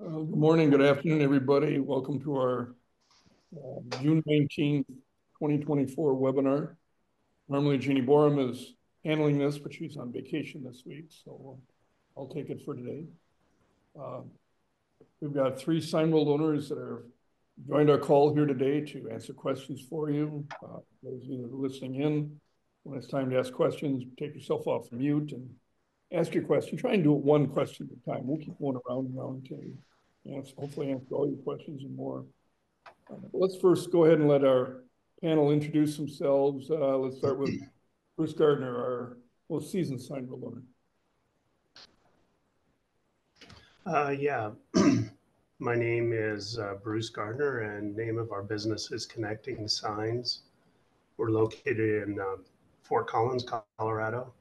Good morning, good afternoon, everybody. Welcome to our June 19th, 2024 webinar. Normally Jeannie Borum is handling this, but she's on vacation this week, so I'll take it for today. We've got three Signworld owners that are joined our call here today to answer questions for you. Those of you that are listening in, when it's time to ask questions, take yourself off mute and ask your question. Try and do it one question at a time. We'll keep going around and around until we hopefully answer all your questions and more. Let's first go ahead and let our panel introduce themselves. Let's start with Bruce Gardner, our most seasoned Signworld owner. My name is Bruce Gardner, and name of our business is Connecting Signs. We're located in Fort Collins, Colorado.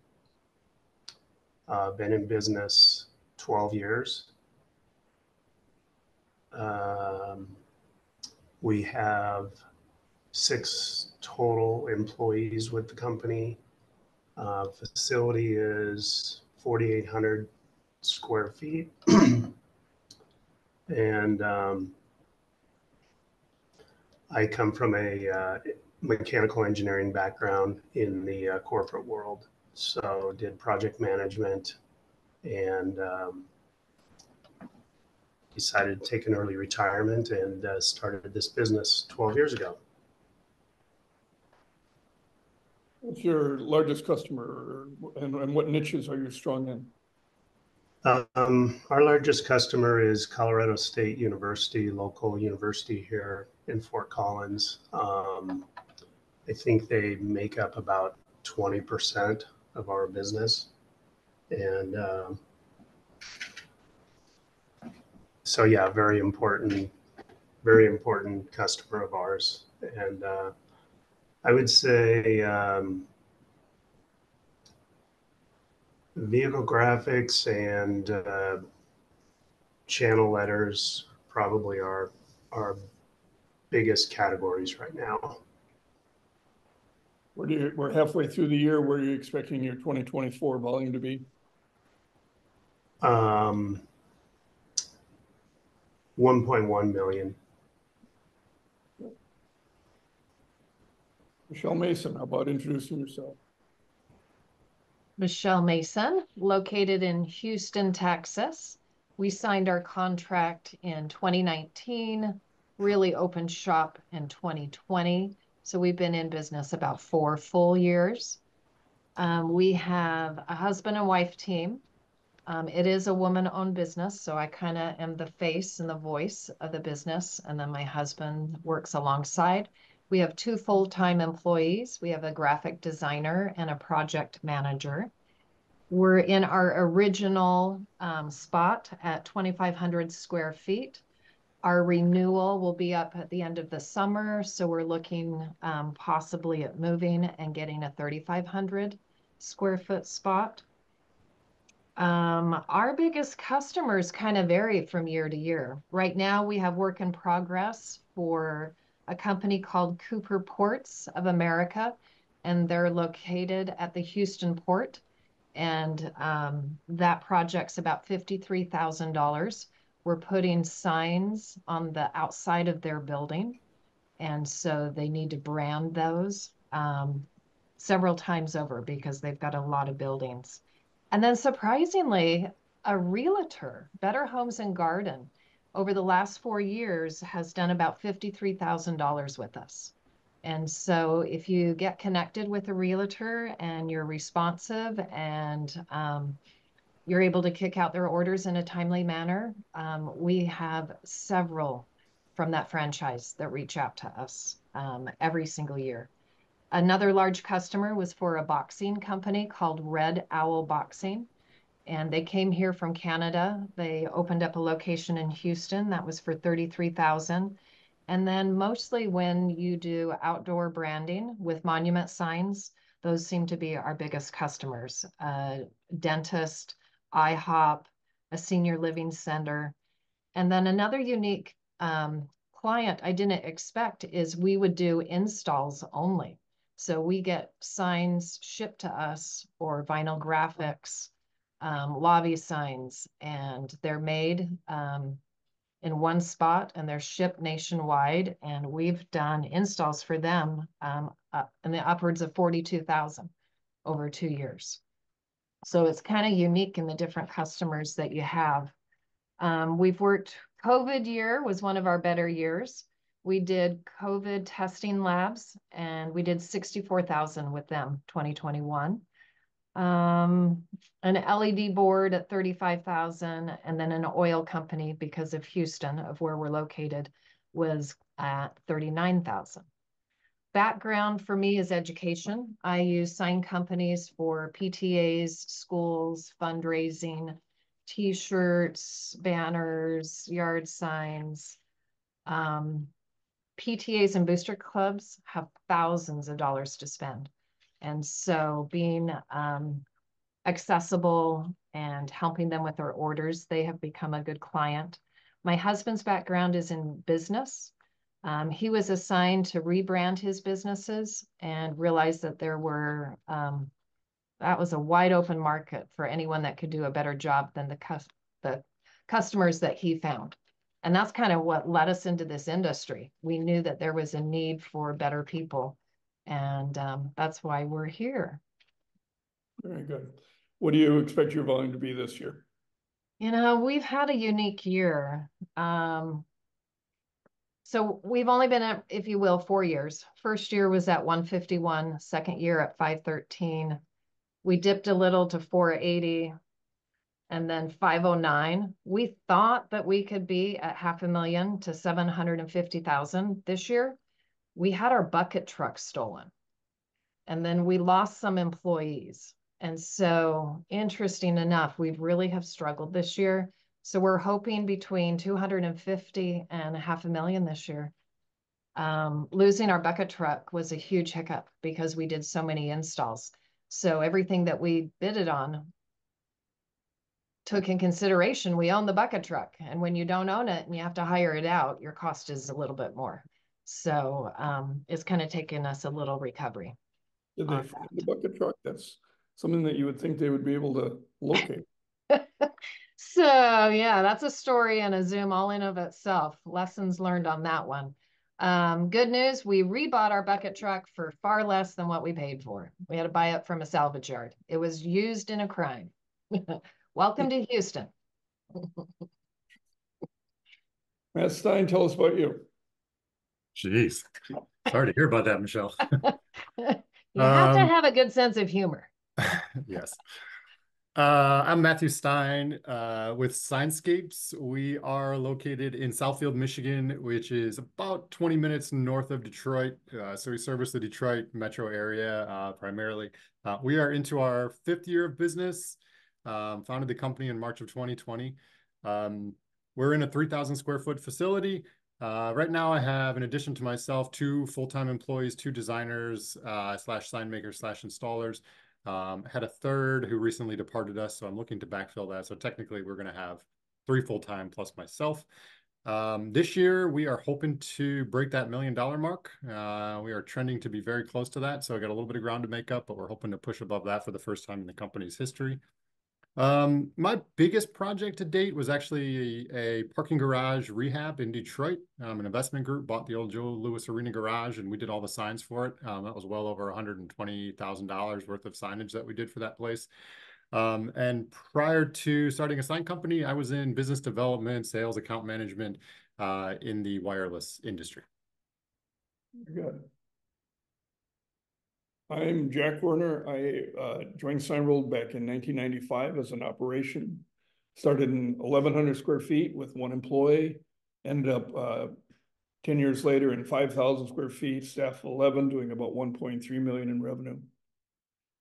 Been in business 12 years. We have 6 total employees with the company. Facility is 4,800 square feet. And I come from a mechanical engineering background in the corporate world. So did project management and decided to take an early retirement and started this business 12 years ago. What's your largest customer and what niches are you strong in? Our largest customer is Colorado State University, local university here in Fort Collins. I think they make up about 20% of our business. And so yeah, very important customer of ours. And I would say vehicle graphics and channel letters probably are our biggest categories right now. We're halfway through the year. Where are you expecting your 2024 volume to be? 1.1 million. Michelle Mason, how about introducing yourself? Michelle Mason, located in Houston, Texas. We signed our contract in 2019, really opened shop in 2020. So we've been in business about 4 full years. We have a husband and wife team. It is a woman-owned business, so I kind of am the face and the voice of the business, and then my husband works alongside. We have 2 full-time employees. We have a graphic designer and a project manager. We're in our original spot at 2,500 square feet. Our renewal will be up at the end of the summer, so we're looking possibly at moving and getting a 3,500 square foot spot. Our biggest customers kind of vary from year to year. Right now, we have work in progress for a company called Cooper Ports of America, and they're located at the Houston port. And that project's about $53,000. We're putting signs on the outside of their building, and so they need to brand those several times over because they've got a lot of buildings. And then surprisingly, a realtor, Better Homes and Garden, over the last 4 years has done about $53,000 with us. And so if you get connected with a realtor and you're responsive and you're able to kick out their orders in a timely manner, we have several from that franchise that reach out to us every single year. Another large customer was for a boxing company called Red Owl Boxing. And they came here from Canada. They opened up a location in Houston. That was for $33,000. And then mostly when you do outdoor branding with monument signs, those seem to be our biggest customers. Dentist, IHOP, a senior living center. And then another unique client I didn't expect is we would do installs only. So we get signs shipped to us or vinyl graphics, lobby signs, and they're made in one spot, and they're shipped nationwide. And we've done installs for them in the upwards of 42,000 over 2 years. So it's kind of unique in the different customers that you have. We've worked, COVID year was one of our better years. We did COVID testing labs, and we did 64,000 with them, 2021. An LED board at 35,000, and then an oil company, because of Houston, of where we're located, was at 39,000. Background for me is education. I use sign companies for PTAs, schools, fundraising, T-shirts, banners, yard signs. PTAs and booster clubs have thousands of dollars to spend. And so being accessible and helping them with their orders, they have become a good client. My husband's background is in business. He was assigned to rebrand his businesses and realized that there were, that was a wide open market for anyone that could do a better job than the customers that he found. And that's kind of what led us into this industry. We knew that there was a need for better people, and that's why we're here. Very good. What do you expect your volume to be this year? You know, we've had a unique year. So we've only been at, if you will, 4 years. First year was at 151, second year at 513. We dipped a little to 480 and then 509. We thought that we could be at 500,000 to 750,000 this year. We had our bucket truck stolen, and then we lost some employees. And so, interesting enough, we really have struggled this year. So we're hoping between 250 and 500,000 this year. Losing our bucket truck was a huge hiccup because we did so many installs. So everything that we bidded on took in consideration, we own the bucket truck. And when you don't own it and you have to hire it out, your cost is a little bit more. So it's kind of taken us a little recovery. Did they find the bucket truck? That's something that you would think they would be able to locate. So yeah, that's a story and a Zoom all in of itself. Lessons learned on that one. Good news, we rebought our bucket truck for far less than what we paid for. We had to buy it from a salvage yard. It was used in a crime. Welcome to Houston. Matt Stein, tell us about you. Jeez, sorry to hear about that, Michelle. You have to have a good sense of humor. Yes. I'm Matthew Stein with Signscapes. We are located in Southfield, Michigan, which is about 20 minutes north of Detroit. So we service the Detroit metro area primarily. We are into our 5th year of business. Founded the company in March of 2020. We're in a 3,000 square foot facility. Right now I have, in addition to myself, 2 full-time employees, 2 designers slash sign makers slash installers. Had a third who recently departed us, so I'm looking to backfill that. So technically we're going to have 3 full-time plus myself. This year we are hoping to break that $1 million mark. We are trending to be very close to that. So I got a little bit of ground to make up, but we're hoping to push above that for the first time in the company's history. My biggest project to date was actually a parking garage rehab in Detroit. An investment group bought the old Joe Louis Arena garage, and we did all the signs for it. That was well over $120,000 worth of signage that we did for that place. And prior to starting a sign company, I was in business development, sales, account management in the wireless industry. Very good. I'm Jack Werner. I joined Signworld back in 1995 as an operation. Started in 1,100 square feet with 1 employee. Ended up 10 years later in 5,000 square feet, staff of 11, doing about 1.3 million in revenue.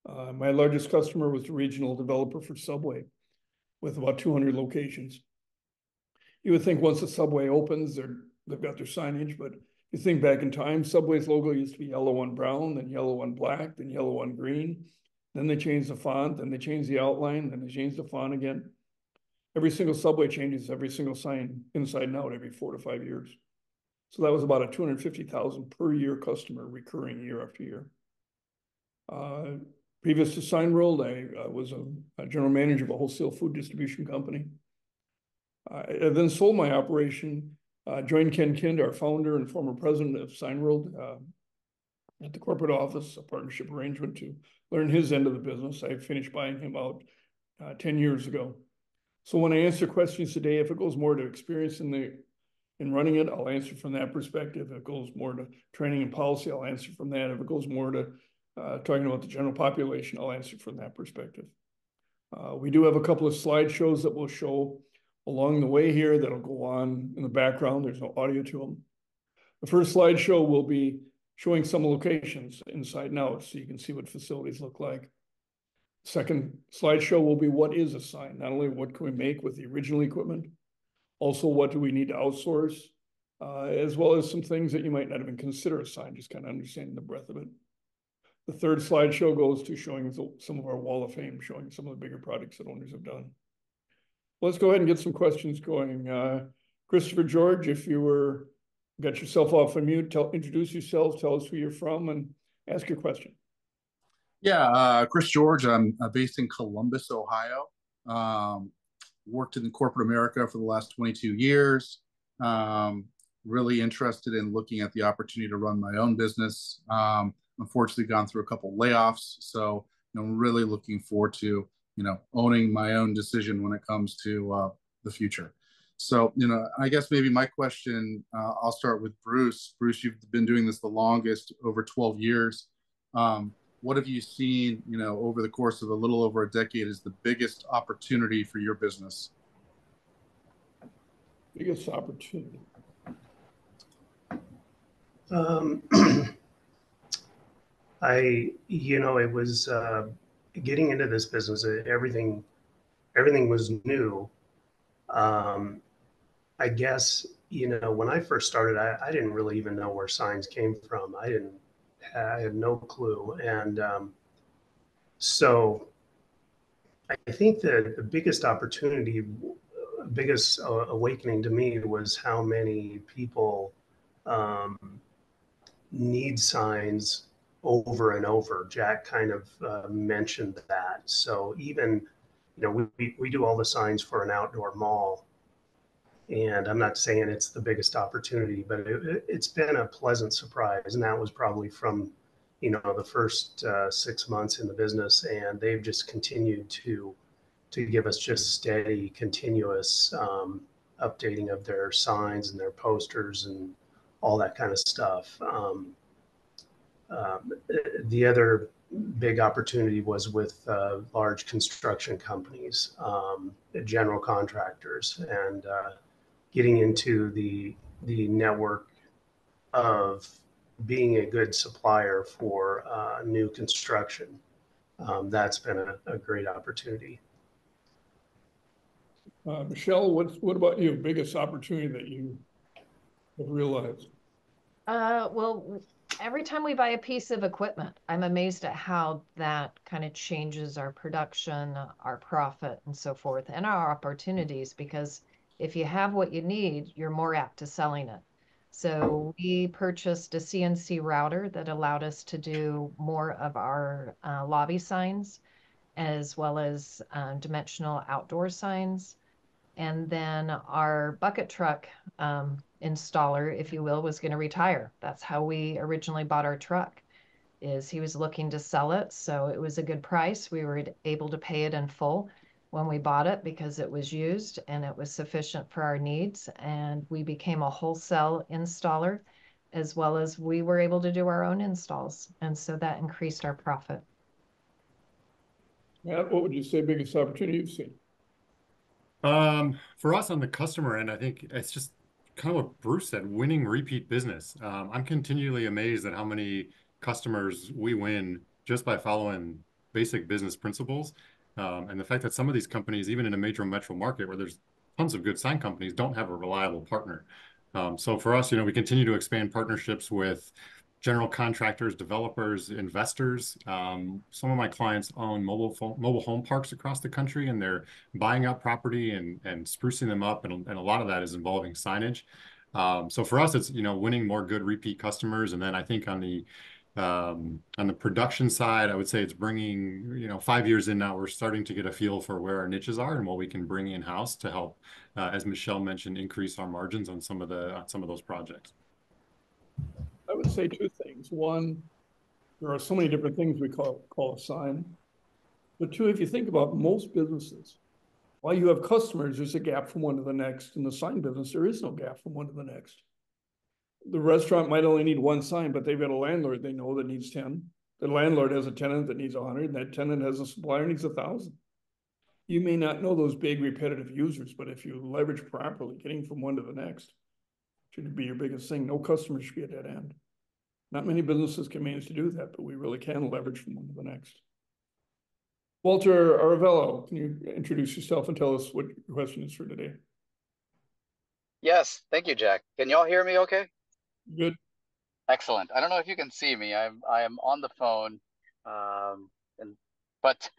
My largest customer was the regional developer for Subway with about 200 locations. You would think once the Subway opens, they've got their signage, but you think back in time, Subway's logo used to be yellow on brown, then yellow on black, then yellow on green. Then they changed the font, then they changed the outline, then they changed the font again. Every single Subway changes every single sign inside and out every 4 to 5 years. So that was about a 250,000 per year customer recurring year after year. Previous to Signworld, I was a general manager of a wholesale food distribution company. I then sold my operation, joined Ken Kind, our founder and former president of Signworld, at the corporate office, a partnership arrangement to learn his end of the business. I finished buying him out 10 years ago. So when I answer questions today, if it goes more to experience in running it, I'll answer from that perspective. If it goes more to training and policy, I'll answer from that. If it goes more to talking about the general population, I'll answer from that perspective. We do have a couple of slideshows that we'll show along the way here that'll go on in the background. There's no audio to them. The first slideshow will be showing some locations inside and out so you can see what facilities look like. Second slideshow will be what is a sign, not only what can we make with the original equipment, also what do we need to outsource, as well as some things that you might not even consider a sign, just kind of understanding the breadth of it. The third slideshow goes to showing some of our wall of fame, showing some of the bigger projects that owners have done. Let's go ahead and get some questions going. Christopher George, if you got yourself off of mute, introduce yourself, tell us who you're from, and ask your question. Yeah, Chris George. I'm based in Columbus, Ohio. Worked in corporate America for the last 22 years. Really interested in looking at the opportunity to run my own business. Unfortunately, gone through a couple layoffs, so I'm really looking forward to owning my own decision when it comes to the future. So I guess maybe my question, I'll start with Bruce. Bruce, you've been doing this the longest, over 12 years. What have you seen, over the course of a little over a decade as the biggest opportunity for your business? Biggest opportunity. It was getting into this business. Everything was new. I guess when I first started, I didn't really even know where signs came from. I had no clue, and so I think that the biggest opportunity, biggest awakening to me was how many people need signs over and over. Jack kind of mentioned that. So even, we do all the signs for an outdoor mall, and I'm not saying it's the biggest opportunity, but it's been a pleasant surprise. And that was probably from, the first 6 months in the business, and they've just continued to give us just steady, continuous updating of their signs and their posters and all that kind of stuff. The other big opportunity was with large construction companies, general contractors, and getting into the network of being a good supplier for new construction. That's been a great opportunity. Michelle, what about you? Biggest opportunity that you have realized? Well, every time we buy a piece of equipment, I'm amazed at how that kind of changes our production, our profit, and so forth, and our opportunities, because if you have what you need, you're more apt to selling it. So we purchased a CNC router that allowed us to do more of our lobby signs, as well as dimensional outdoor signs. And then our bucket truck installer, if you will, was going to retire. That's how we originally bought our truck, is he was looking to sell it. So it was a good price. We were able to pay it in full when we bought it because it was used and it was sufficient for our needs. And we became a wholesale installer, as well as we were able to do our own installs. And so that increased our profit. Matt, what would you say biggest opportunity you've seen? For us on the customer end, I think it's just kind of what Bruce said, winning repeat business. I'm continually amazed at how many customers we win just by following basic business principles. And the fact that some of these companies, even in a major metro market where there's tons of good sign companies, don't have a reliable partner. So for us, we continue to expand partnerships with general contractors, developers, investors. Some of my clients own mobile home parks across the country, and they're buying up property and sprucing them up, and a lot of that is involving signage. So for us, it's winning more good repeat customers, and then I think on the On the production side, I would say it's bringing, 5 years in now, we're starting to get a feel for where our niches are and what we can bring in-house to help, as Michelle mentioned, increase our margins on some of those projects. I would say two things. One, there are so many different things we call a sign. But two, if you think about most businesses, while you have customers, there's a gap from one to the next. In the sign business, there is no gap from one to the next. The restaurant might only need one sign, but they've got a landlord they know that needs 10. The landlord has a tenant that needs 100, and that tenant has a supplier that needs 1,000. You may not know those big repetitive users, but if you leverage properly, getting from one to the next should be your biggest thing. No customer should be at that end. Not many businesses can manage to do that, but we really can leverage from one to the next. Walter Aravello, can you introduce yourself and tell us what your question is for today? Yes, thank you, Jack. Can y'all hear me okay? Good. Excellent. I don't know if you can see me. I am on the phone, but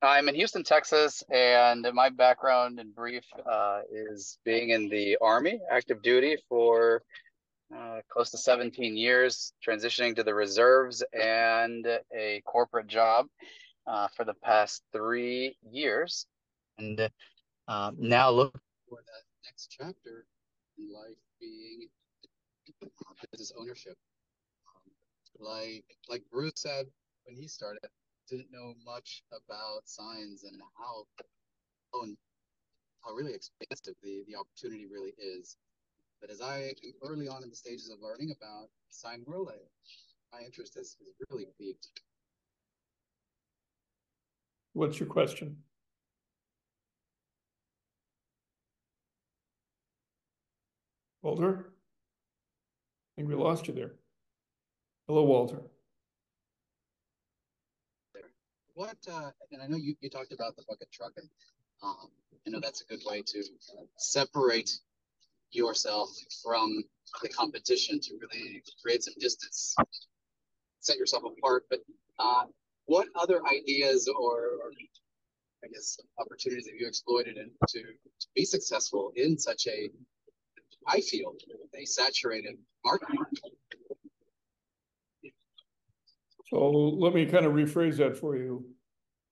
I'm in Houston, Texas, and my background in brief is being in the Army, active duty for close to 17 years, transitioning to the reserves and a corporate job for the past 3 years, and now looking for that next chapter in life being business ownership. Like Bruce said when he started, didn't know much about signs and how really expansive the opportunity really is. But as I am early on in the stages of learning about Signworld, my interest is really piqued. What's your question? Walter? I think we lost you there. Hello, Walter. What, and I know you talked about the bucket truck, and I know that's a good way to separate yourself from the competition to really create some distance, set yourself apart. But what other ideas or I guess opportunities have you exploited to be successful in such I feel, a saturated market? So let me kind of rephrase that for you.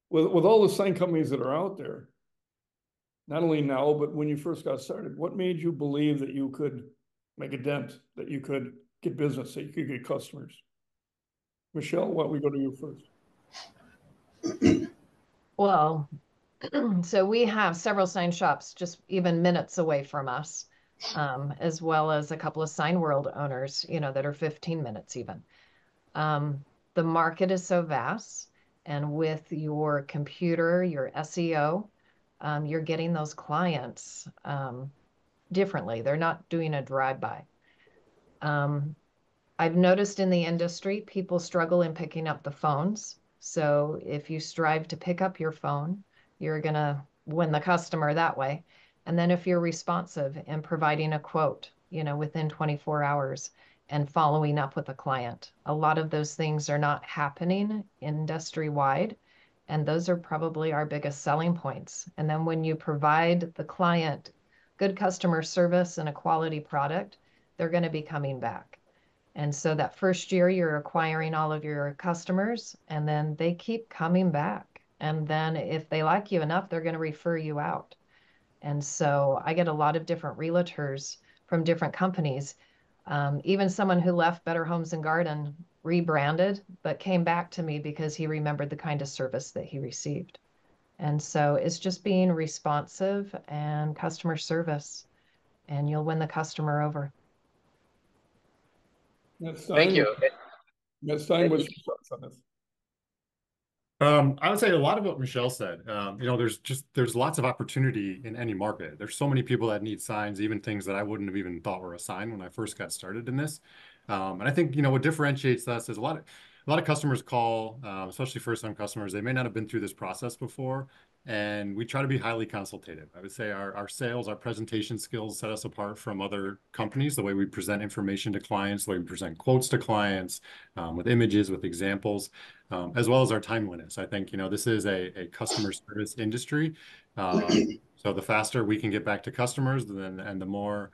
With all the sign companies that are out there, not only now, but when you first got started, what made you believe that you could make a dent, that you could get business, that you could get customers? Michelle, why don't we go to you first? Well, so we have several sign shops just even minutes away from us, as well as a couple of Signworld owners, that are 15 minutes even. The market is so vast, and with your computer, your SEO, you're getting those clients differently. They're not doing a drive-by. I've noticed in the industry, people struggle in picking up the phones. So if you strive to pick up your phone, you're going to win the customer that way. And then if you're responsive and providing a quote, within 24 hours and following up with a client, a lot of those things are not happening industry-wide. And those are probably our biggest selling points. And then when you provide the client good customer service and a quality product, they're going to be coming back. And so that first year, you're acquiring all of your customers, and then they keep coming back. And then if they like you enough, they're going to refer you out. And so I get a lot of different realtors from different companies. Even someone who left Better Homes and Garden rebranded, but came back to me because he remembered the kind of service that he received. And so it's just being responsive and customer service, and you'll win the customer over. Thank you. Next time, what's your thoughts on this? I would say a lot of what Michelle said. There's lots of opportunity in any market. There's so many people that need signs, even things that I wouldn't have even thought were a sign when I first got started in this. And I think what differentiates us is a lot of customers call, especially first-time customers. They may not have been through this process before, and we try to be highly consultative. I would say our sales, our presentation skills set us apart from other companies. The way we present information to clients, the way we present quotes to clients, with images, with examples, as well as our timeliness. I think this is a customer service industry. So the faster we can get back to customers, and the more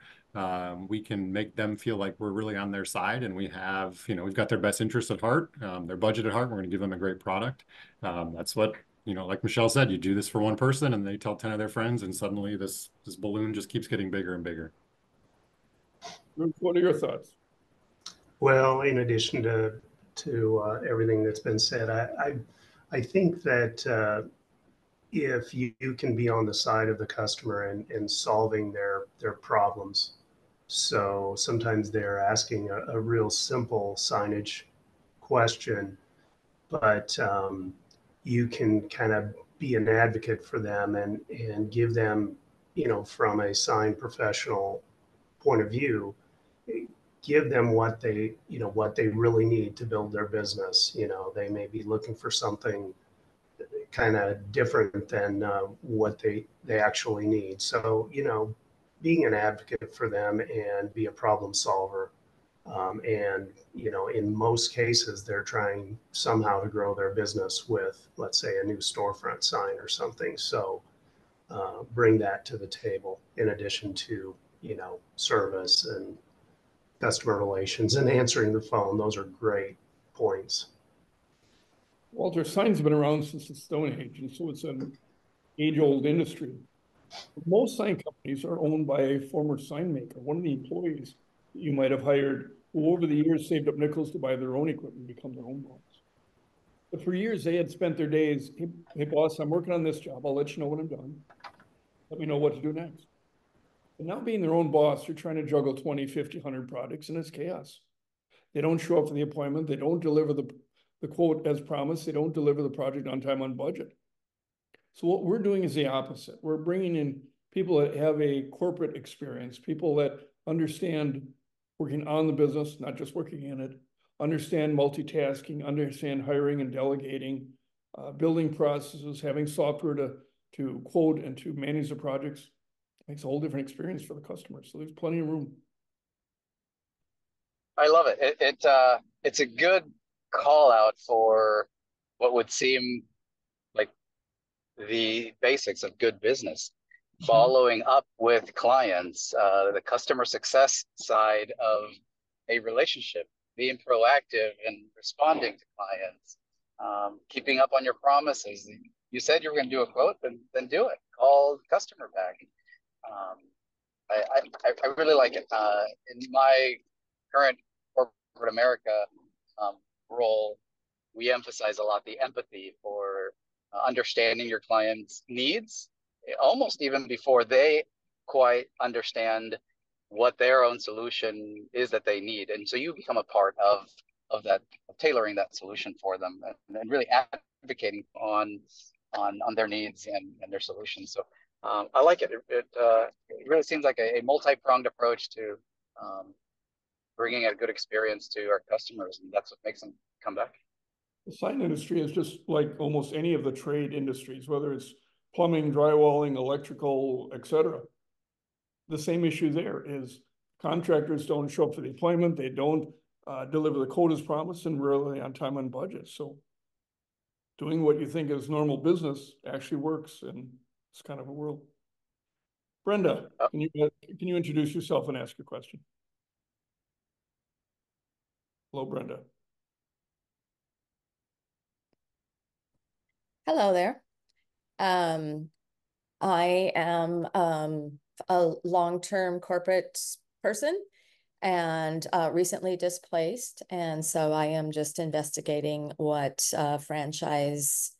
we can make them feel like we're really on their side, and we have, we've got their best interests at heart, their budget at heart. We're going to give them a great product. That's what, like Michelle said, you do this for one person and they tell 10 of their friends, and suddenly this balloon just keeps getting bigger and bigger. What are your thoughts? Well, in addition to everything that's been said, I think that if you can be on the side of the customer and solving their problems. So sometimes they're asking a real simple signage question, but you can kind of be an advocate for them and give them, from a sign professional point of view, give them what they really need to build their business. They may be looking for something kind of different than what they actually need. So, being an advocate for them and be a problem solver. And, in most cases, they're trying somehow to grow their business with, let's say, a new storefront sign or something. So bring that to the table in addition to, service and customer relations and answering the phone. Those are great points. Walter, signs have been around since the Stone Age, and so it's an age-old industry. Most sign companies are owned by a former sign maker, one of the employees that you might have hired, who over the years saved up nickels to buy their own equipment and become their own boss. But for years, they had spent their days, hey boss, I'm working on this job. I'll let you know when I'm done. Let me know what to do next. But now being their own boss, you're trying to juggle 20, 50, 100 projects, and it's chaos. They don't show up for the appointment. They don't deliver the quote as promised. They don't deliver the project on time, on budget. So what we're doing is the opposite. We're bringing in people that have a corporate experience, people that understand working on the business, not just working in it, understand multitasking, understand hiring and delegating, building processes, having software to quote and to manage the projects. Makes a whole different experience for the customer. So there's plenty of room. I love it. It's a good call out for what would seem like the basics of good business. Following up with clients, the customer success side of a relationship, being proactive and responding to clients, keeping up on your promises. You said you were going to do a quote, then do it. Call the customer back. I really like it. In my current corporate America role, we emphasize a lot the empathy for understanding your client's needs, almost even before they quite understand what their own solution is that they need. And so you become a part of that, of tailoring that solution for them and really advocating on their needs and their solutions. So I like it. It really seems like a multi-pronged approach to bringing a good experience to our customers, and that's what makes them come back. The sign industry is just like almost any of the trade industries, whether it's plumbing, drywalling, electrical, etc. The same issue there is contractors don't show up for the appointment. They don't deliver the quote as promised and rarely on time on budget. So doing what you think is normal business actually works, and it's kind of a world. Brenda, can you introduce yourself and ask your question? Hello, Brenda. Hello there. I am a long-term corporate person and recently displaced. And so I am just investigating what franchise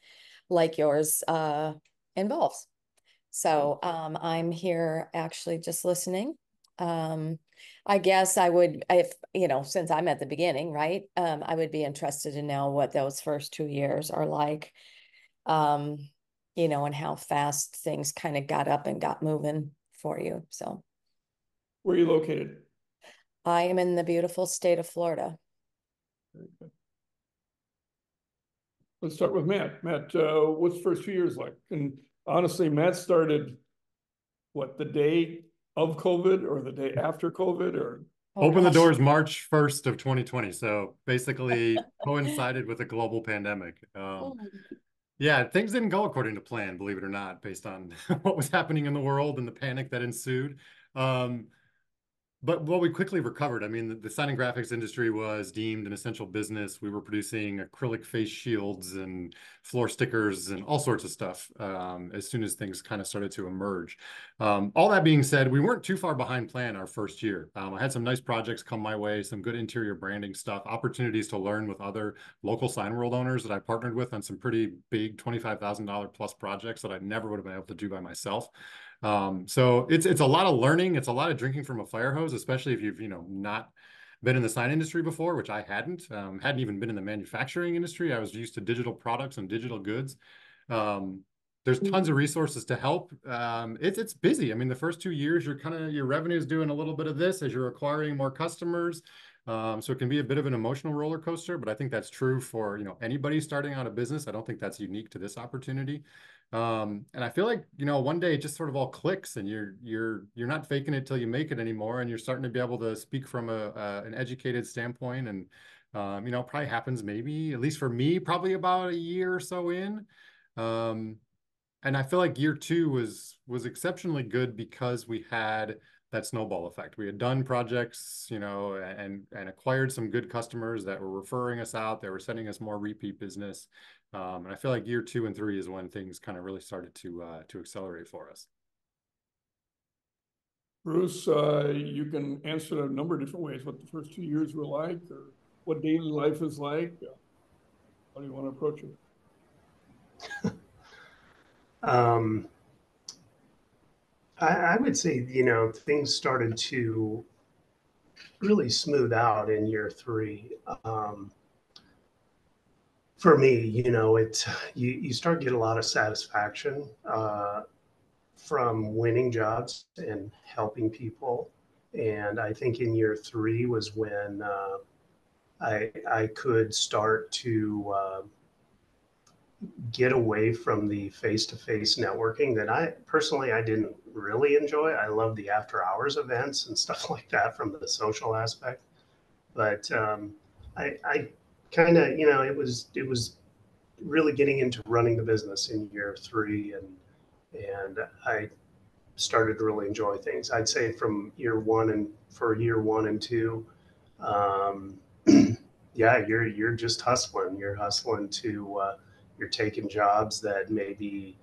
like yours involves. So I'm here actually just listening. I guess I would, if, since I'm at the beginning, right? I would be interested to know what those first 2 years are like. And how fast things kind of got up and got moving for you. So where are you located? I am in the beautiful state of Florida. Very good. Let's start with Matt. Matt, what's the first 2 years like? And honestly, Matt started the day of COVID or the day after COVID, or? Open the doors March 1st of 2020. So basically coincided with a global pandemic. Yeah, things didn't go according to plan, believe it or not, based on what was happening in the world and the panic that ensued. But we quickly recovered. I mean, the sign and graphics industry was deemed an essential business. We were producing acrylic face shields and floor stickers and all sorts of stuff as soon as things kind of started to emerge. All that being said, we weren't too far behind plan our first year. I had some nice projects come my way, some good interior branding stuff, opportunities to learn with other local Signworld owners that I partnered with on some pretty big $25,000 plus projects that I never would have been able to do by myself. So it's a lot of learning. It's a lot of drinking from a fire hose, especially if you've, not been in the sign industry before, which I hadn't even been in the manufacturing industry. I was used to digital products and digital goods. There's tons of resources to help. It's busy. I mean, the first 2 years, your revenue is doing a little bit of this as you're acquiring more customers. So it can be a bit of an emotional roller coaster, but I think that's true for, anybody starting out a business. I don't think that's unique to this opportunity. And I feel like, one day it just sort of all clicks and you're not faking it till you make it anymore. And you're starting to be able to speak from an educated standpoint. And, probably happens maybe, at least for me, probably about a year or so in. And I feel like year 2 was exceptionally good because we had that snowball effect. We had done projects, and acquired some good customers that were referring us out. They were sending us more repeat business. And I feel like year 2 and 3 is when things kind of really started to accelerate for us. Bruce, you can answer a number of different ways what the first 2 years were like, or what daily life is like. How do you want to approach it? I would say, things started to really smooth out in year 3. For me, you start to get a lot of satisfaction from winning jobs and helping people. And I think in year 3 was when I could start to get away from the face-to-face networking that I didn't really enjoy. I love the after hours events and stuff like that from the social aspect. But I kind of, it was really getting into running the business in year 3, and I started to really enjoy things. I'd say from year 1 and 2, yeah, you're just hustling. You're hustling to you're taking jobs that maybe,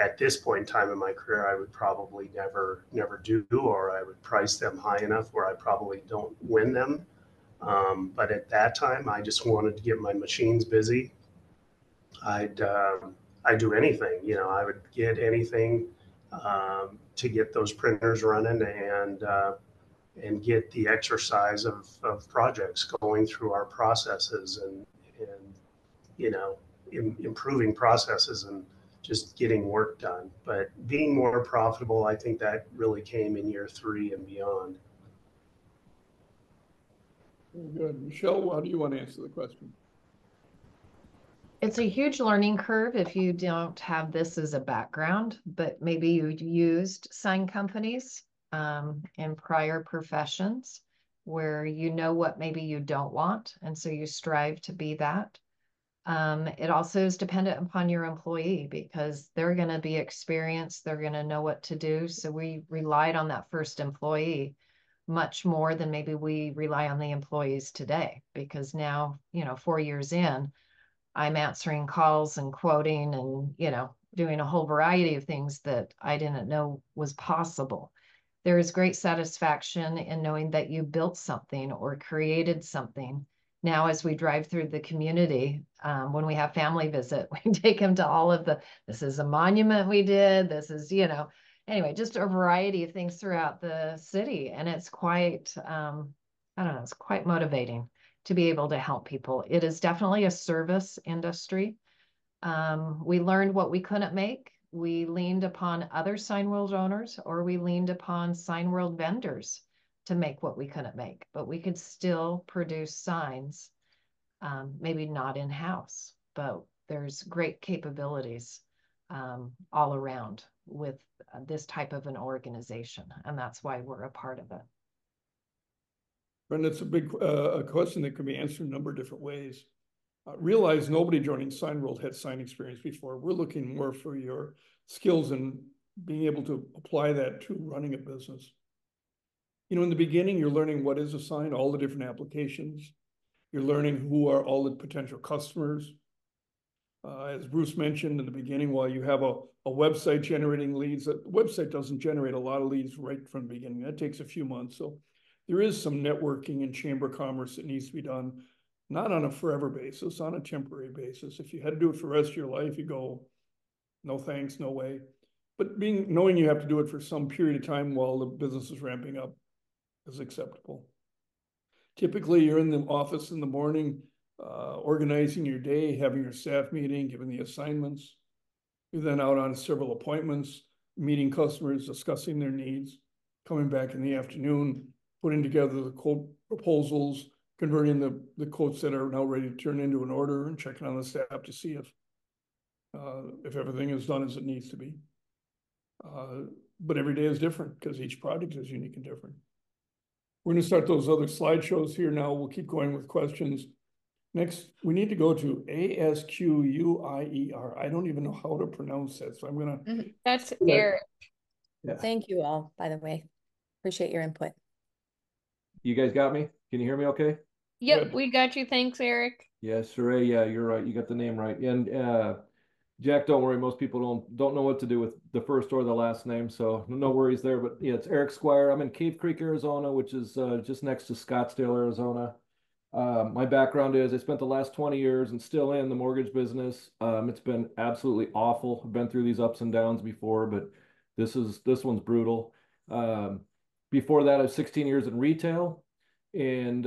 at this point in time in my career, I would probably never do, or I would price them high enough where I probably don't win them. But at that time, I just wanted to get my machines busy. I'd do anything, I would get anything to get those printers running and get the exercise of projects going through our processes and improving processes and just getting work done. But being more profitable, I think that really came in year 3 and beyond. Good. Michelle, how do you want to answer the question? It's a huge learning curve if you don't have this as a background, but maybe you used sign companies in prior professions where you know what maybe you don't want, and so you strive to be that. It also is dependent upon your employee because they're going to be experienced, they're going to know what to do. So we relied on that first employee much more than maybe we rely on the employees today, because now, 4 years in, I'm answering calls and quoting and, doing a whole variety of things that I didn't know was possible. There is great satisfaction in knowing that you built something or created something. Now, as we drive through the community, when we have family visit, we take them to all of this is a monument we did, this is, anyway, just a variety of things throughout the city. And it's quite, it's quite motivating to be able to help people. It is definitely a service industry. We learned what we couldn't make. We leaned upon other Signworld owners, or we leaned upon Signworld vendors to make what we couldn't make, but we could still produce signs, maybe not in-house, but there's great capabilities all around with this type of an organization, and that's why we're a part of it. Brenda, it's a big question that can be answered a number of different ways. Realize nobody joining Signworld had sign experience before. We're looking more for your skills and being able to apply that to running a business. You know, in the beginning, you're learning what is a sign, all the different applications. You're learning who are all the potential customers. As Bruce mentioned in the beginning, while you have a website generating leads, the website doesn't generate a lot of leads right from the beginning. That takes a few months. So there is some networking and chamber commerce that needs to be done, not on a forever basis, on a temporary basis. If you had to do it for the rest of your life, you go, no thanks, no way. But knowing you have to do it for some period of time while the business is ramping up is acceptable. Typically, you're in the office in the morning, organizing your day, having your staff meeting, giving the assignments. You're then out on several appointments, meeting customers, discussing their needs, coming back in the afternoon, putting together the quote proposals, converting the quotes that are now ready to turn into an order, and checking on the staff to see if everything is done as it needs to be. But every day is different because each project is unique and different. We're going to start those other slideshows here now. We'll keep going with questions. Next, we need to go to ASQUIER. I don't even know how to pronounce that, so I'm going to... That's Eric. Yeah. Thank you all, by the way. Appreciate your input. You guys got me? Can you hear me okay? Yep, Good. we got you. Thanks, Eric. Yes, sir. Yeah, you're right. You got the name right. And Jack, don't worry. Most people don't know what to do with the first or the last name, so no worries there. But yeah, it's Eric Squire. I'm in Cave Creek, Arizona, which is just next to Scottsdale, Arizona. My background is I spent the last 20 years and still in the mortgage business. It's been absolutely awful. I've been through these ups and downs before, but this one's brutal. Before that, I was 16 years in retail, and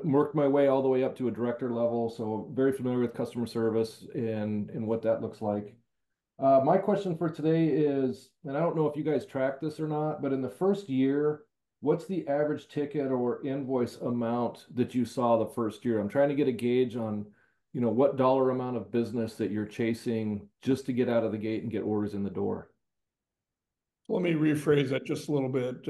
worked my way all the way up to a director level. So very familiar with customer service and what that looks like. My question for today is, and I don't know if you guys track this or not, but in the first year, what's the average ticket or invoice amount that you saw the first year? I'm trying to get a gauge on, what dollar amount of business that you're chasing just to get out of the gate and get orders in the door. Let me rephrase that just a little bit.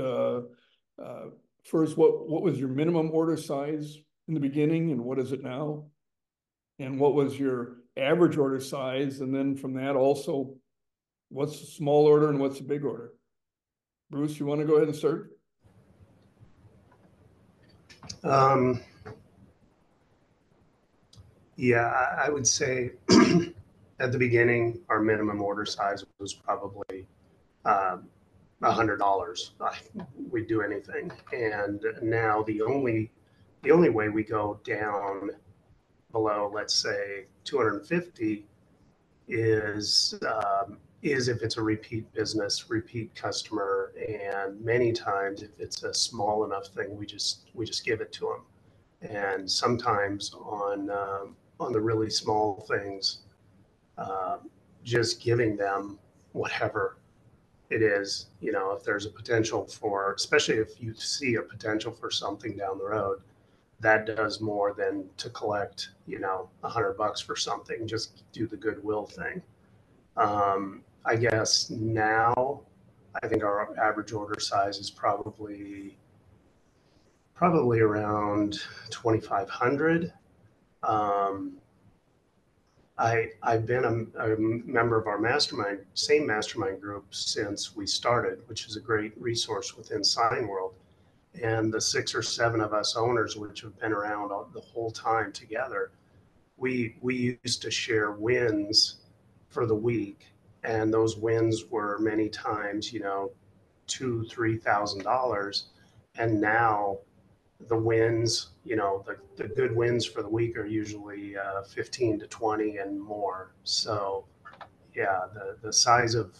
First, what was your minimum order size in the beginning, and what is it now? And what was your average order size? And then from that also, what's a small order and what's a big order? Bruce, you want to go ahead and start? Yeah, I would say at the beginning, our minimum order size was probably $100. We'd do anything. And now the only way we go down below, let's say 250, is if it's a repeat business, repeat customer, and many times if it's a small enough thing, we just give it to them. And sometimes on the really small things, just giving them whatever it is, if there's a potential for, especially if you see a potential for something down the road, that does more than to collect, $100 for something. Just do the goodwill thing. I guess now, I think our average order size is probably around 2,500. I've been a member of our same mastermind group since we started, which is a great resource within Signworld. And the 6 or 7 of us owners, which have been around the whole time together, we used to share wins for the week. And those wins were many times, $2,000-$3,000. And now the wins, the good wins for the week are usually 15 to 20 and more. So yeah, the size of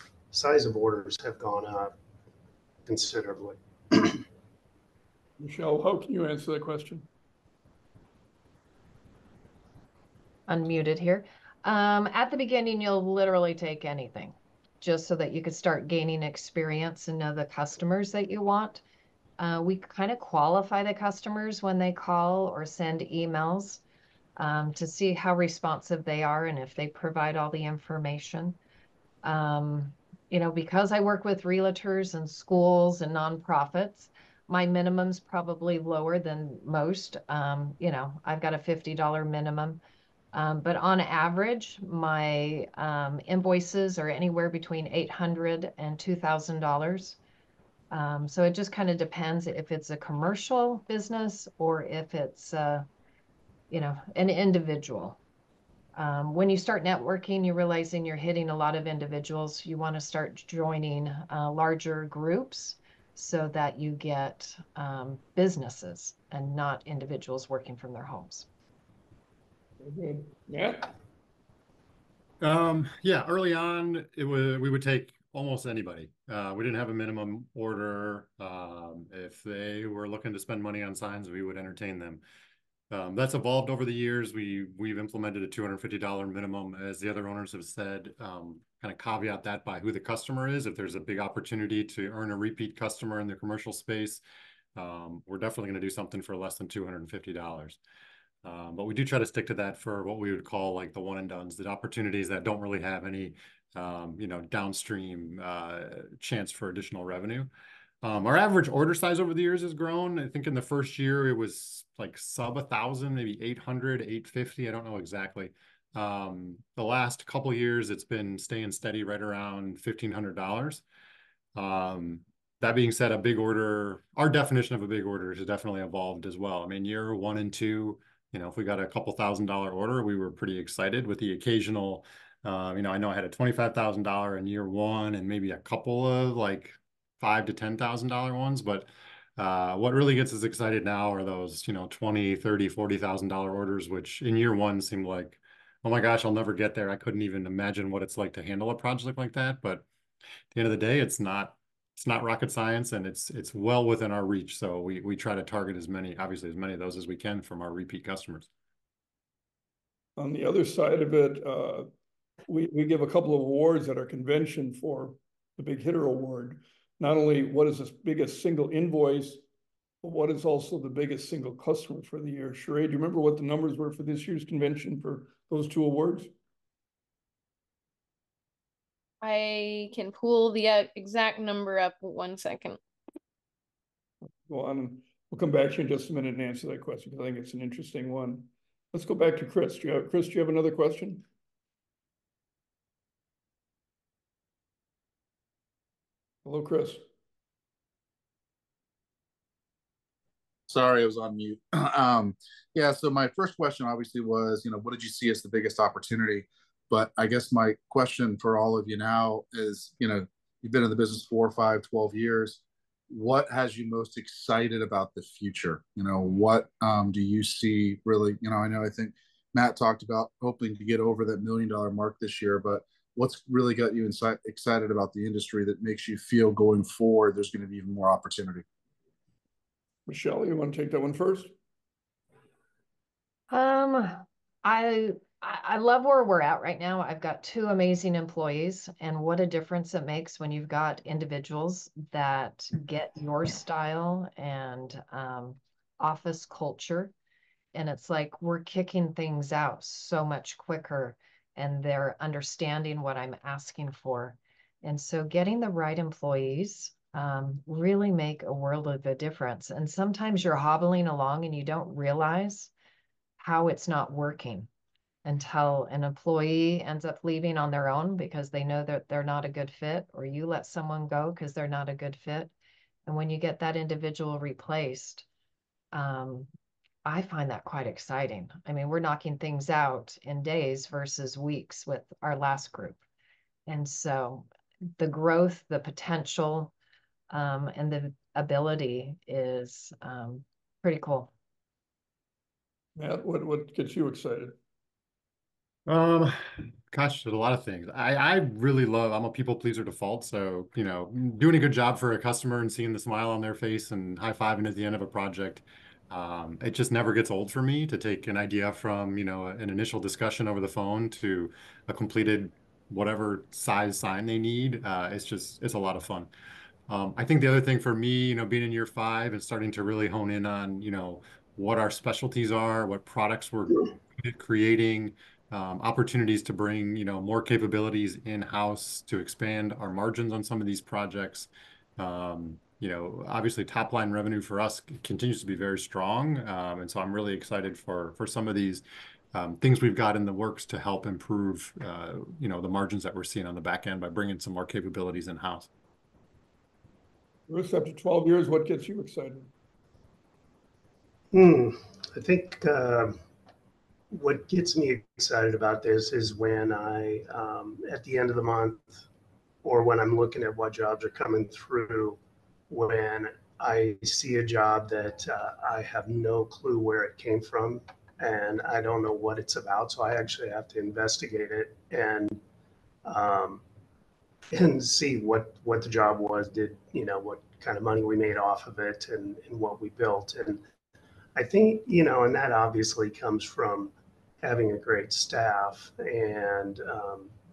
orders have gone up considerably. Michelle, how can you answer that question? Unmuted here. At the beginning, you'll literally take anything just so that you could start gaining experience and know the customers that you want. We kind of qualify the customers when they call or send emails to see how responsive they are and if they provide all the information. Because I work with realtors and schools and nonprofits, my minimum's probably lower than most. I've got a $50 minimum. But on average, my invoices are anywhere between $800 and $2,000. So it just kind of depends if it's a commercial business or if it's, an individual. When you start networking, you're realizing you're hitting a lot of individuals. You want to start joining larger groups so that you get businesses and not individuals working from their homes. Very good. Yeah. Yeah, early on, we would take almost anybody. We didn't have a minimum order. If they were looking to spend money on signs, we would entertain them. That's evolved over the years. We've implemented a $250 minimum, as the other owners have said. Kind of caveat that by who the customer is. If there's a big opportunity to earn a repeat customer in the commercial space, we're definitely going to do something for less than $250. But we do try to stick to that for what we would call like the one and dones, the opportunities that don't really have any, downstream chance for additional revenue. Our average order size over the years has grown. I think in the first year it was like sub 1,000, maybe 800, 850. I don't know exactly. The last couple years it's been staying steady right around $1,500. That being said, a big order, our definition of a big order has definitely evolved as well. I mean, year 1 and 2, if we got a couple $1,000 order, we were pretty excited. With the occasional, I know I had a $25,000 in year 1 and maybe a couple of like $5,000 to $10,000 ones. But what really gets us excited now are those, $20,000, $30,000, $40,000 orders, which in year 1 seemed like, oh my gosh, I'll never get there. I couldn't even imagine what it's like to handle a project like that. But at the end of the day, it's not rocket science, and it's well within our reach. So we try to target as many of those as we can from our repeat customers. On the other side of it, we give a couple of awards at our convention for the Big Hitter Award. Not only what is the biggest single invoice, but what is also the biggest single customer for the year. Sheree, do you remember what the numbers were for this year's convention for those 2 awards? I can pull the exact number up 1 second. Well, we'll come back to you in just a minute and answer that question, because I think it's an interesting one. Let's go back to Chris. Chris, do you have another question? Hello, Chris. Sorry, I was on mute. Yeah, so my first question obviously was, what did you see as the biggest opportunity? But I guess my question for all of you now is, you've been in the business 4, 5, 12 years. What has you most excited about the future? What do you see really? I think Matt talked about hoping to get over that $1 million mark this year, but what's really got you excited about the industry that makes you feel going forward there's going to be even more opportunity? Michelle, you want to take that one first? I love where we're at right now. I've got 2 amazing employees, and what a difference it makes when you've got individuals that get your style and office culture. And it's like we're kicking things out so much quicker, and they're understanding what I'm asking for. And so getting the right employees really make a world of a difference. And sometimes you're hobbling along and you don't realize how it's not working until an employee ends up leaving on their own because they know that they're not a good fit, or you let someone go because they're not a good fit. And when you get that individual replaced, I find that quite exciting. I mean, we're knocking things out in days versus weeks with our last group. And so the growth, the potential, and the ability is pretty cool. Matt, what gets you excited? Gosh, there's a lot of things. I really love, I'm a people pleaser default. So, doing a good job for a customer and seeing the smile on their face and high-fiving at the end of a project, it just never gets old for me to take an idea from, an initial discussion over the phone to a completed whatever size sign they need. It's a lot of fun. I think the other thing for me, being in year 5 and starting to really hone in on, what our specialties are, what products we're creating, opportunities to bring, more capabilities in-house to expand our margins on some of these projects. Obviously top line revenue for us continues to be very strong. And so I'm really excited for some of these things we've got in the works to help improve, the margins that we're seeing on the back end by bringing some more capabilities in-house. Bruce, after 12 years, what gets you excited? I think what gets me excited about this is when at the end of the month, or when I'm looking at what jobs are coming through, when I see a job that I have no clue where it came from and I don't know what it's about. So I actually have to investigate it um, and see what the job was, what kind of money we made off of it and what we built. And I think, and that obviously comes from having a great staff and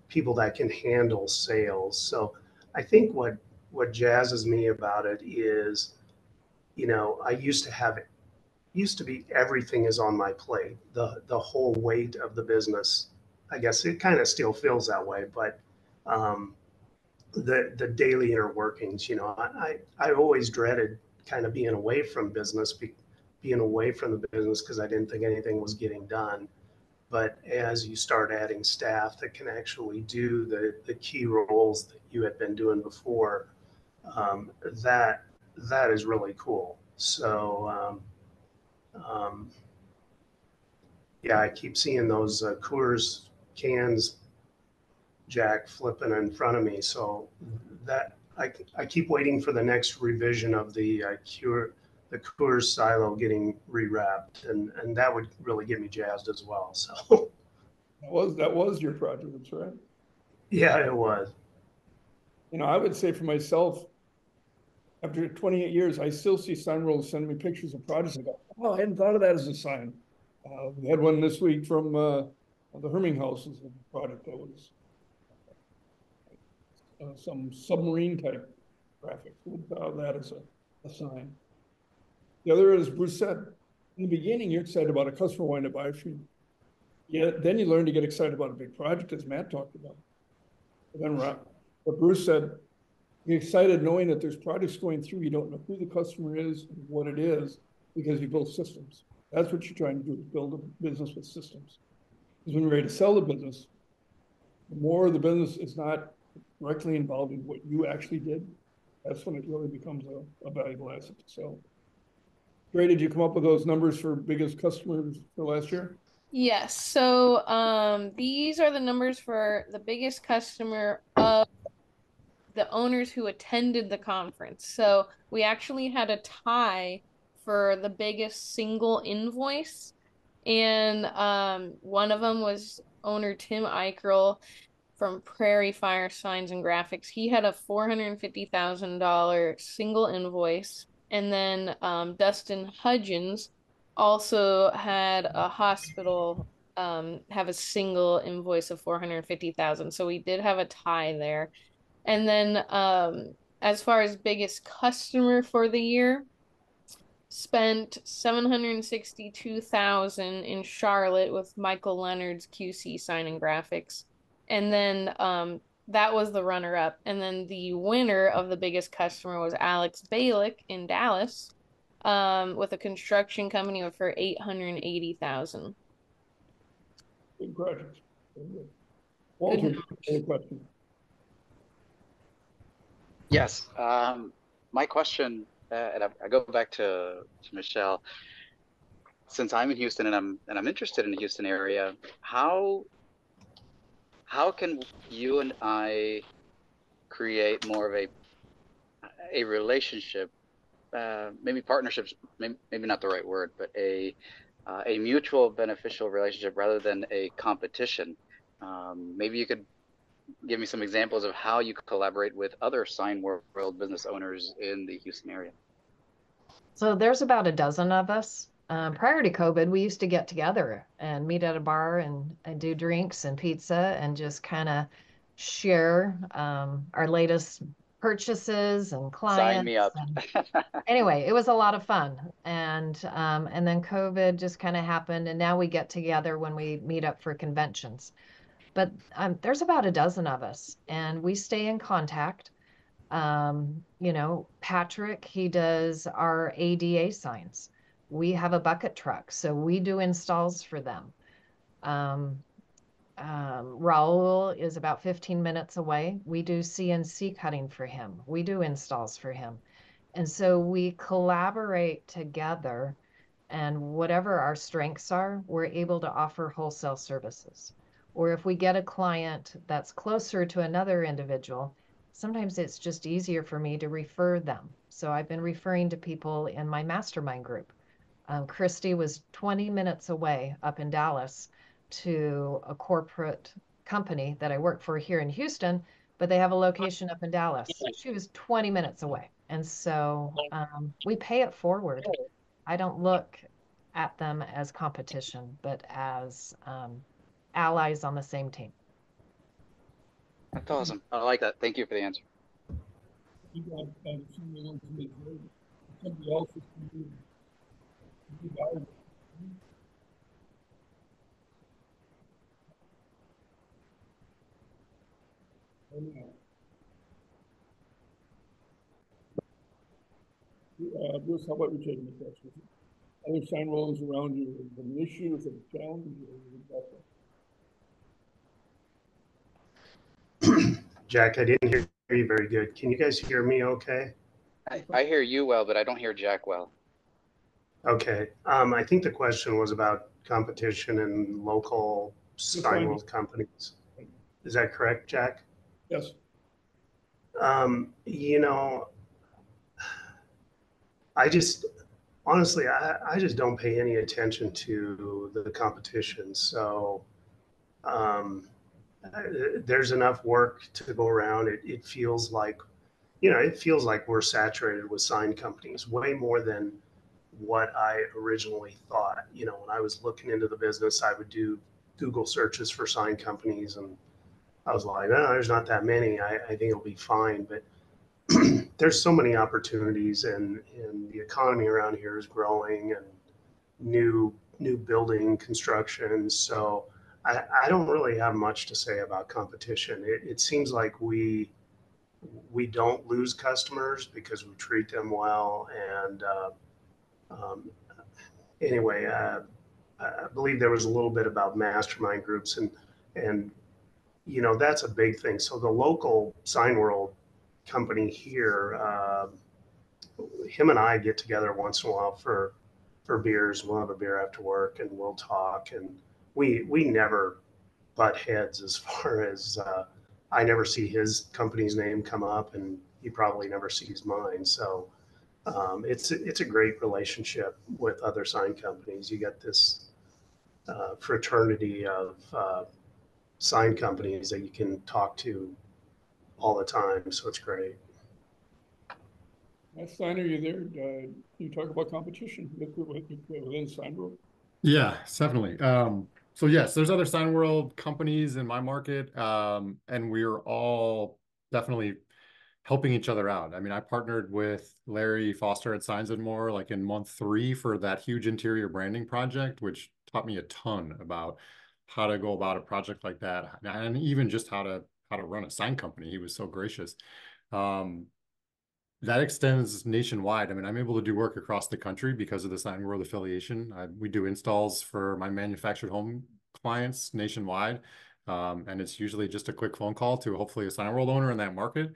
people that can handle sales. So I think what jazzes me about it is, I used to be everything is on my plate. The whole weight of the business, I guess it kind of still feels that way, but um, the daily inner workings, I always dreaded kind of being away from business, being away from the business because I didn't think anything was getting done. But as you start adding staff that can actually do the key roles that you had been doing before, um, that that is really cool. So um, yeah, I keep seeing those Coors cans, Jack, flipping in front of me. So that I keep waiting for the next revision of the Coors silo getting rewrapped, and that would really get me jazzed as well. So That was your project, that's right. yeah, it was. I would say for myself, after 28 years, I still see Signworld send me pictures of projects. I go, oh, I hadn't thought of that as a sign. We had one this week from the Herming House, is a project that was some submarine type graphics. We'll thought of that as a sign. The other, as Bruce said, in the beginning, you're excited about a customer wanting to buy from you. Yeah, then you learn to get excited about a big project, as Matt talked about. And then what Bruce said, you're excited knowing that there's projects going through, you don't know who the customer is and what it is, because you build systems. That's what you're trying to do, is build a business with systems. Because when you're ready to sell the business, the more the business is not directly involved in what you actually did, that's when it really becomes a valuable asset to sell. Gray, did you come up with those numbers for biggest customers for last year? Yes. So these are the numbers for the biggest customer of the owners who attended the conference. So we actually had a tie for the biggest single invoice. And one of them was owner Tim Eicherl from Prairie Fire Signs and Graphics. He had a $450,000 single invoice. And then Dustin Hudgens also had a hospital have a single invoice of 450,000. So we did have a tie there. And then as far as biggest customer for the year, spent 762,000 in Charlotte with Michael Leonard's QC Signing Graphics. And then that was the runner up. And then the winner of the biggest customer was Alex Balick in Dallas with a construction company for 880,000. Big project. Walter, any question? Yes. My question, and I go back to Michelle. Since I'm in Houston and I'm interested in the Houston area, how can you and I create more of a relationship, maybe partnerships, maybe not the right word, but a mutual beneficial relationship rather than a competition? Maybe you could give me some examples of how you collaborate with other Signworld business owners in the Houston area. So there's about a dozen of us. Prior to COVID, we used to get together and meet at a bar and do drinks and pizza and just kind of share our latest purchases and clients. Sign me up. Anyway, it was a lot of fun. And then COVID just kind of happened, and now we get together when we meet up for conventions. But there's about a dozen of us, and we stay in contact. Patrick, he does our ADA signs. We have a bucket truck, so we do installs for them. Raul is about 15 minutes away. We do CNC cutting for him. We do installs for him. And so we collaborate together, and whatever our strengths are, we're able to offer wholesale services. Or if we get a client that's closer to another individual, sometimes it's just easier for me to refer them. So I've been referring to people in my mastermind group. Christy was 20 minutes away up in Dallas to a corporate company that I work for here in Houston, but they have a location up in Dallas. She was 20 minutes away. And so we pay it forward. I don't look at them as competition, but as allies on the same team. That's awesome. I like that. Thank you for the answer. Somebody else is Bruce, how about we take the question? Other Signworld Owners around you, is it an issue, is it a challenge? Jack, I didn't hear you very good. Can you guys hear me okay? I hear you well, but I don't hear Jack well. Okay. I think the question was about competition and local Signworld companies. Is that correct, Jack? Yes. You know, I just honestly, I just don't pay any attention to the competition. So there's enough work to go around. It feels like, it feels like we're saturated with sign companies way more than what I originally thought. When I was looking into the business, I would do Google searches for sign companies, and I was like, no, there's not that many. I think it'll be fine. But there's so many opportunities, and the economy around here is growing, and new building construction. So I don't really have much to say about competition. It seems like we don't lose customers because we treat them well. And anyway, I believe there was a little bit about mastermind groups, and that's a big thing. So the local Signworld company here, him and I get together once in a while for beers. We'll have a beer after work and we'll talk, and we never butt heads as far as I never see his company's name come up, and he probably never sees mine. So it's a great relationship with other sign companies. You get this fraternity of sign companies that you can talk to all the time. So it's great. Stein, are you there? Can you talk about competition within Signworld? Yeah, definitely. So yes, there's other Signworld companies in my market, and we're all definitely helping each other out. I mean, I partnered with Larry Foster at Signs and More like in month 3 for that huge interior branding project, which taught me a ton about how to go about a project like that, and even just how to run a sign company. He was so gracious. That extends nationwide. I mean, I'm able to do work across the country because of the Signworld affiliation. We do installs for my manufactured home clients nationwide. And it's usually just a quick phone call to hopefully a Signworld owner in that market,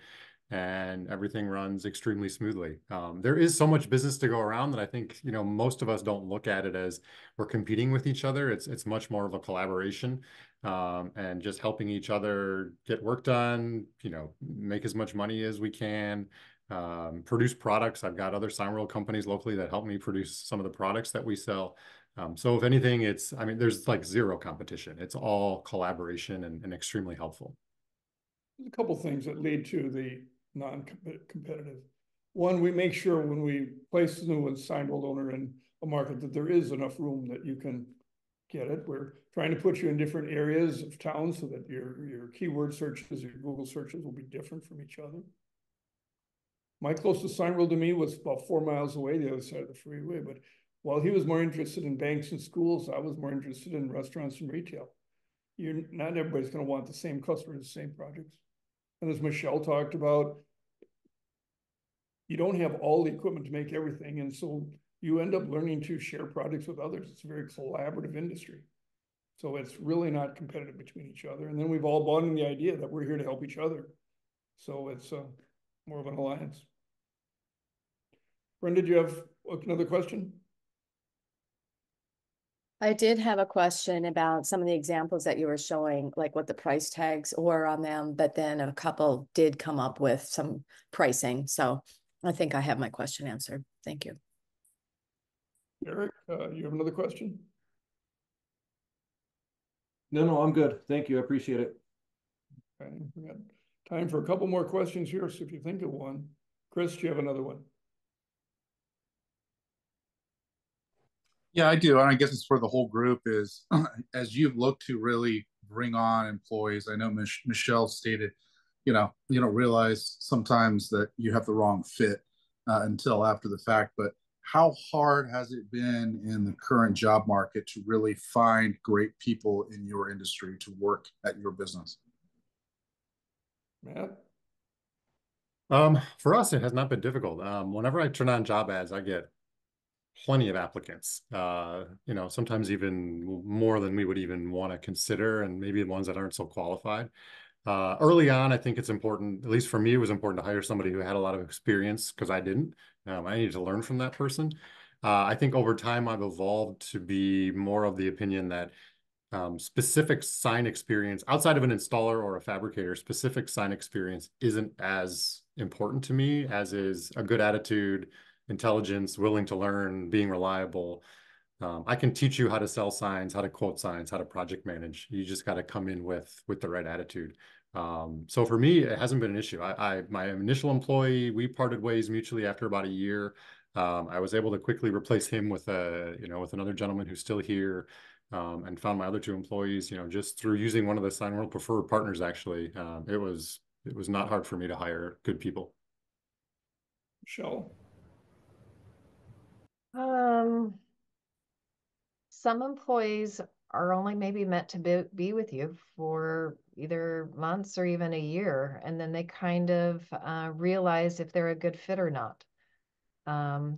and everything runs extremely smoothly. There is so much business to go around that I think, most of us don't look at it as we're competing with each other. It's much more of a collaboration, and just helping each other get work done, make as much money as we can. Produce products. I've got other Signworld companies locally that help me produce some of the products that we sell. So if anything, there's like zero competition. It's all collaboration and extremely helpful. There's a couple things that lead to the non-competitive. One, we make sure when we place a new Signworld owner in a market that there is enough room that you can get it. We're trying to put you in different areas of town so that your keyword searches, your Google searches will be different from each other. My closest Signworld to me was about 4 miles away, the other side of the freeway. But while he was more interested in banks and schools, I was more interested in restaurants and retail. Not everybody's going to want the same customers, the same projects. And as Michelle talked about, you don't have all the equipment to make everything. And so you end up learning to share projects with others. It's a very collaborative industry. So it's really not competitive between each other. And then we've all bought in the idea that we're here to help each other. So it's more of an alliance. Brenda, do you have another question? I did have a question about some of the examples that you were showing, like what the price tags were on them, but then a couple did come up with some pricing. So I think I have my question answered. Thank you. Eric, you have another question? No, I'm good. Thank you. I appreciate it. Okay, we got time for a couple more questions here. So if you think of one, Chris, do you have another one? Yeah, I do. And I guess it's for the whole group is as you've looked to really bring on employees, I know Michelle stated, you don't realize sometimes that you have the wrong fit until after the fact. But how hard has it been in the current job market to really find great people in your industry to work at your business? Matt? For us, it has not been difficult. Whenever I turn on job ads, I get plenty of applicants, sometimes even more than we would even want to consider, and maybe ones that aren't so qualified. Early on, I think it's important, at least for me, it was important to hire somebody who had a lot of experience because I didn't. I needed to learn from that person. I think over time, I've evolved to be more of the opinion that specific sign experience outside of an installer or a fabricator, specific sign experience isn't as important to me as is a good attitude, intelligence, willing to learn, being reliable. I can teach you how to sell signs, how to quote signs, how to project manage. You just got to come in with the right attitude. So for me, it hasn't been an issue. My initial employee, we parted ways mutually after about a year. I was able to quickly replace him with with another gentleman who's still here, and found my other two employees, just through using one of the Signworld preferred partners. Actually, it was not hard for me to hire good people. Michelle? Some employees are only maybe meant to be with you for either months or even a year, and then they kind of realize if they're a good fit or not.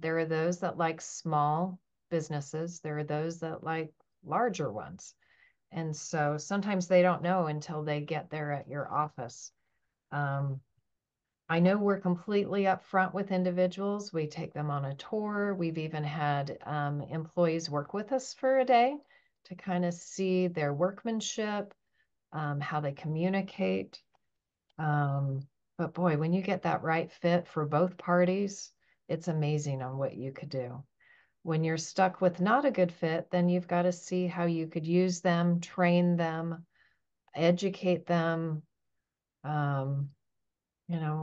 There are those that like small businesses. There are those that like larger ones. And so sometimes they don't know until they get there at your office. I know we're completely upfront with individuals. We take them on a tour. We've even had employees work with us for a day to kind of see their workmanship, how they communicate. But boy, when you get that right fit for both parties, it's amazing on what you could do. When you're stuck with not a good fit, then you've got to see how you could use them, train them, educate them.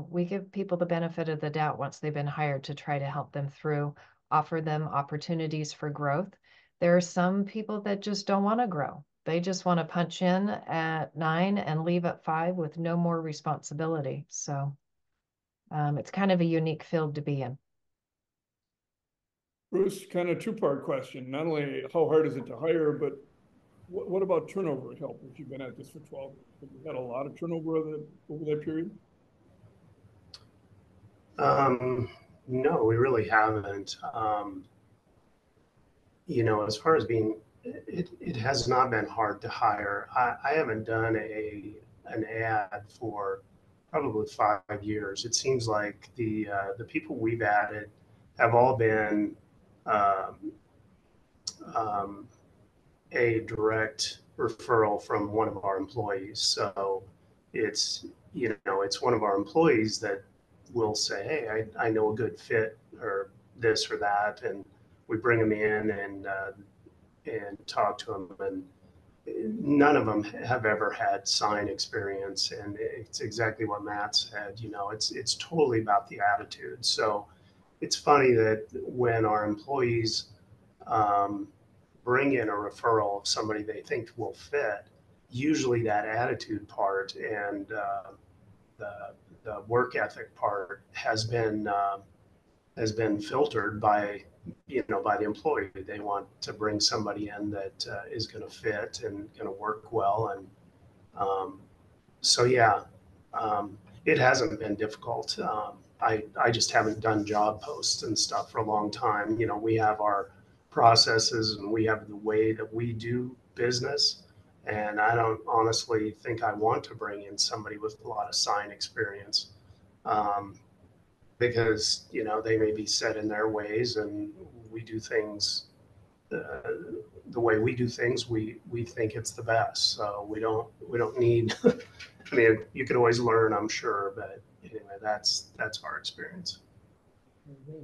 We give people the benefit of the doubt once they've been hired to try to help them through, offer them opportunities for growth. There are some people that just don't want to grow. They just want to punch in at 9 and leave at 5 with no more responsibility. So it's kind of a unique field to be in. Bruce, kind of two-part question. Not only how hard is it to hire, but what about turnover help if you've been at this for 12 years? Have you had a lot of turnover over that period? No, we really haven't. As far as it has not been hard to hire. I haven't done an ad for probably 5 years. It seems like the people we've added have all been a direct referral from one of our employees. So it's one of our employees that will say, hey, I know a good fit or this or that, and we bring them in and talk to them, and none of them have ever had sign experience. And it's exactly what Matt said. It's totally about the attitude. So it's funny that when our employees bring in a referral of somebody they think will fit, usually that attitude part and the work ethic part has been filtered by the employee. They want to bring somebody in that is going to fit and going to work well, and so yeah, it hasn't been difficult. I just haven't done job posts and stuff for a long time. We have our processes and we have the way that we do business. And I don't honestly think I want to bring in somebody with a lot of sign experience. because, you know, they may be set in their ways and we do things the way we do things, we think it's the best. So we don't need, I mean, you could always learn, I'm sure, but anyway, that's our experience. Okay.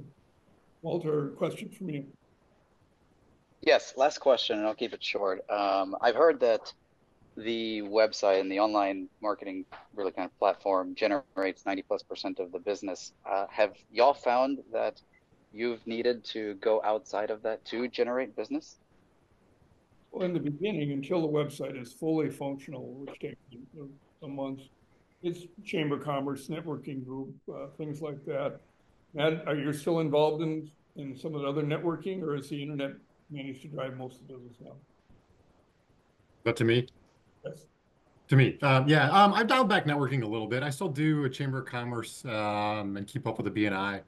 Walter, question from you. Yes, last question, and I'll keep it short. I've heard that the website and the online marketing really kind of platform generates 90+% of the business. Have y'all found that you've needed to go outside of that to generate business? Well, in the beginning, until the website is fully functional, which takes some months, it's Chamber of Commerce, networking group, things like that. Matt, are you still involved in some of the other networking, or has the internet managed to drive most of the business now? But to me? Yes. To me, yeah, I've dialed back networking a little bit. I still do a Chamber of Commerce and keep up with the BNI,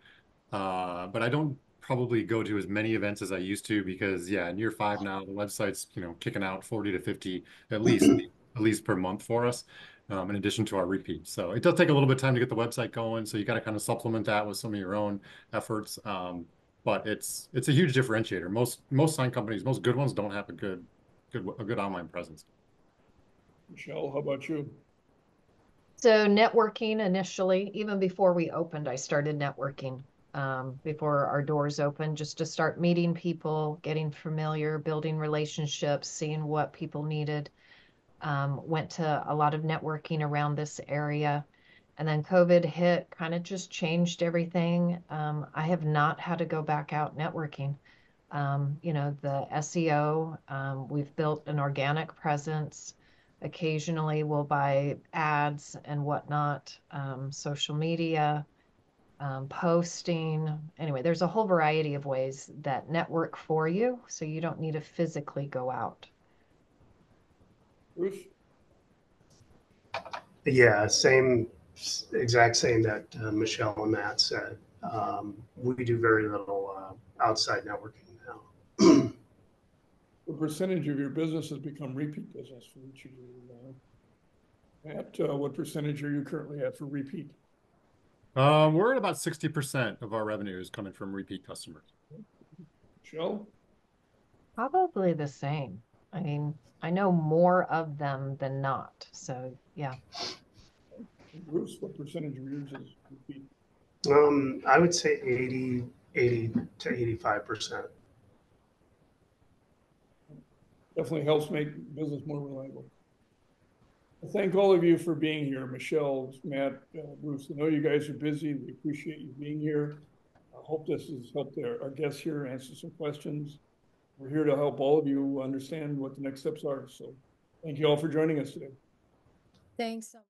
but I don't probably go to as many events as I used to because, yeah, in year 5 now, the website's, you know, kicking out 40 to 50 at least per month for us, in addition to our repeat. So it does take a little bit of time to get the website going. So you got to kind of supplement that with some of your own efforts. But it's a huge differentiator. Most sign companies, most good ones, don't have a good online presence. Michelle, how about you? So networking initially, even before we opened, I started networking before our doors opened, just to start meeting people, getting familiar, building relationships, seeing what people needed. Went to a lot of networking around this area. And then COVID hit, kind of just changed everything. I have not had to go back out networking. You know, the SEO, we've built an organic presence. Occasionally we'll buy ads and whatnot, social media, posting. Anyway, there's a whole variety of ways that network for you, so you don't need to physically go out. Bruce? Yeah, exact same that Michelle and Matt said. We do very little outside networking now. What percentage of your business has become repeat business for each of you? Matt, what percentage are you currently at for repeat? We're at about 60% of our revenue is coming from repeat customers. Michelle? Probably the same. I mean, I know more of them than not. So yeah. Bruce, what percentage of yours is repeat? I would say 80 to 85%. Definitely helps make business more reliable. Thank all of you for being here. Michelle, Matt, Bruce, I know you guys are busy. We appreciate you being here. I hope this has helped our guests here answer some questions. We're here to help all of you understand what the next steps are. So thank you all for joining us today. Thanks so much.